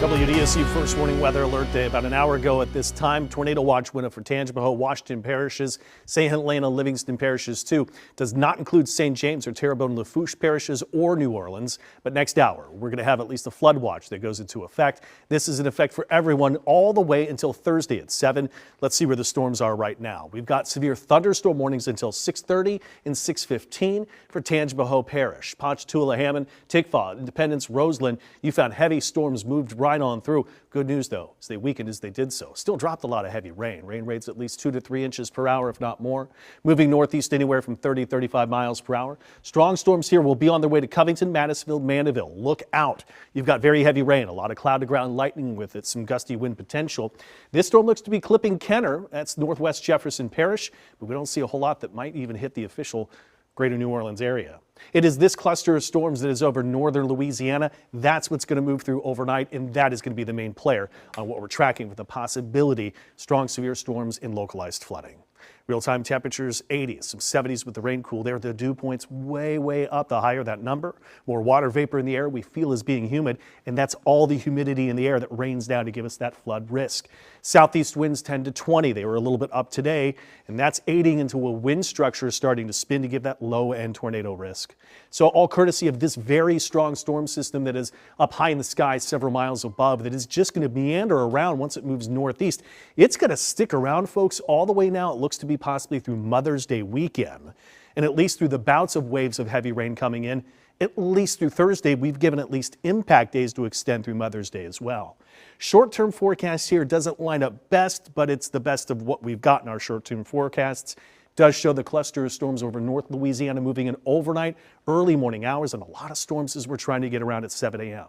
WDSU first warning weather alert day about an hour ago at this time. Tornado watch went up for Tangipahoa, Washington parishes, St. Helena, Livingston parishes too. Does not include St. James or Terrebonne, Lafourche parishes or New Orleans. But next hour, we're going to have at least a flood watch that goes into effect. This is in effect for everyone all the way until Thursday at 7. Let's see where the storms are right now. We've got severe thunderstorm warnings until 6:30 and 6:15 for Tangipahoa Parish. Ponchatoula, Hammond, Tickfaw, Independence, Roseland. You found heavy storms moved right on through. Good news, though, as they weakened as they did so. Still dropped a lot of heavy rain. Rain rates at least 2 to 3 inches per hour, if not more. Moving northeast anywhere from 30 to 35 miles per hour. Strong storms here will be on their way to Covington, Madisonville, Mandeville. Look out. You've got very heavy rain, a lot of cloud to ground lightning with it, some gusty wind potential. This storm looks to be clipping Kenner. That's northwest Jefferson Parish, but we don't see a whole lot that might even hit the official Greater New Orleans area. It is this cluster of storms that is over northern Louisiana. That's what's going to move through overnight, and that is going to be the main player on what we're tracking with the possibility strong severe storms and localized flooding. Real-time temperatures 80s, some 70s with the rain cool there. The dew points way up. The higher that number, more water vapor in the air we feel is being humid, and that's all the humidity in the air that rains down to give us that flood risk. Southeast winds 10 to 20. They were a little bit up today, and that's aiding into a wind structure starting to spin to give that low-end tornado risk. So all courtesy of this very strong storm system that is up high in the sky several miles above that is just going to meander around once it moves northeast. It's going to stick around, folks, all the way now. It looks to be possibly through Mother's Day weekend, and at least through the bouts of waves of heavy rain coming in, at least through Thursday. We've given at least impact days to extend through Mother's Day as well. Short-term forecast here doesn't line up best, but it's the best of what we've got in our short-term forecasts. Does show the cluster of storms over North Louisiana moving in overnight, early morning hours, and a lot of storms as we're trying to get around at 7 a.m.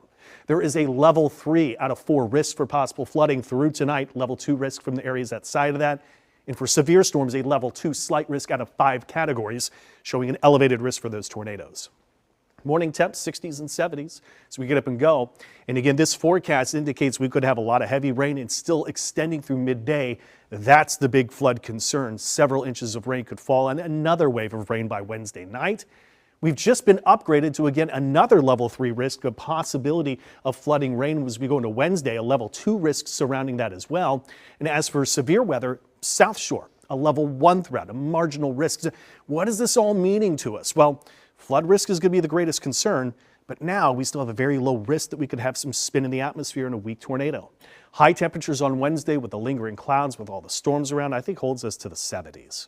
There is a level 3 out of 4 risk for possible flooding through tonight, level 2 risk from the areas outside of that. And for severe storms, a level 2 slight risk out of 5 categories, showing an elevated risk for those tornadoes. Morning temps 60s and 70s as we get up and go. And again, this forecast indicates we could have a lot of heavy rain and still extending through midday. That's the big flood concern. Several inches of rain could fall and another wave of rain by Wednesday night. We've just been upgraded to, again, another level 3 risk, a possibility of flooding rain as we go into Wednesday, a level 2 risk surrounding that as well. And as for severe weather, South Shore, a level 1 threat, a marginal risk. What is this all meaning to us? Well, flood risk is going to be the greatest concern, but now we still have a very low risk that we could have some spin in the atmosphere in a weak tornado. High temperatures on Wednesday with the lingering clouds with all the storms around, I think holds us to the 70s.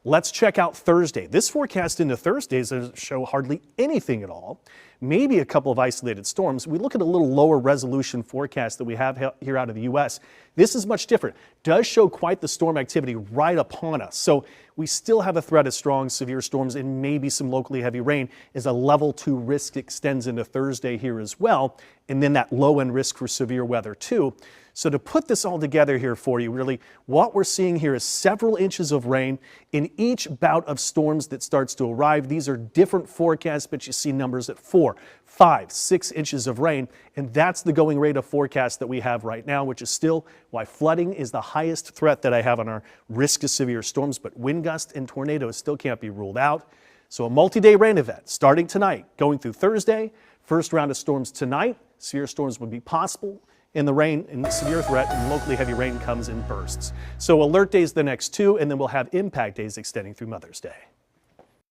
Let's check out Thursday. This forecast into Thursday doesn't show hardly anything at all. Maybe a couple of isolated storms. We look at a little lower resolution forecast that we have here out of the U.S. This is much different. Does show quite the storm activity right upon us. So we still have a threat of strong, severe storms and maybe some locally heavy rain as a level 2 risk extends into Thursday here as well. And then that low end risk for severe weather too. So to put this all together here for you, really, what we're seeing here is several inches of rain in each bout of storms that starts to arrive. These are different forecasts, but you see numbers at 4, 5, 6 inches of rain. And that's the going rate of forecast that we have right now, which is still why flooding is the highest threat that I have on our risk of severe storms. But wind gusts and tornadoes still can't be ruled out. So a multi-day rain event starting tonight, going through Thursday. First round of storms tonight. Severe storms would be possible. In the rain and severe threat and locally heavy rain comes in bursts. So alert days the next 2, and then we'll have impact days extending through Mother's Day.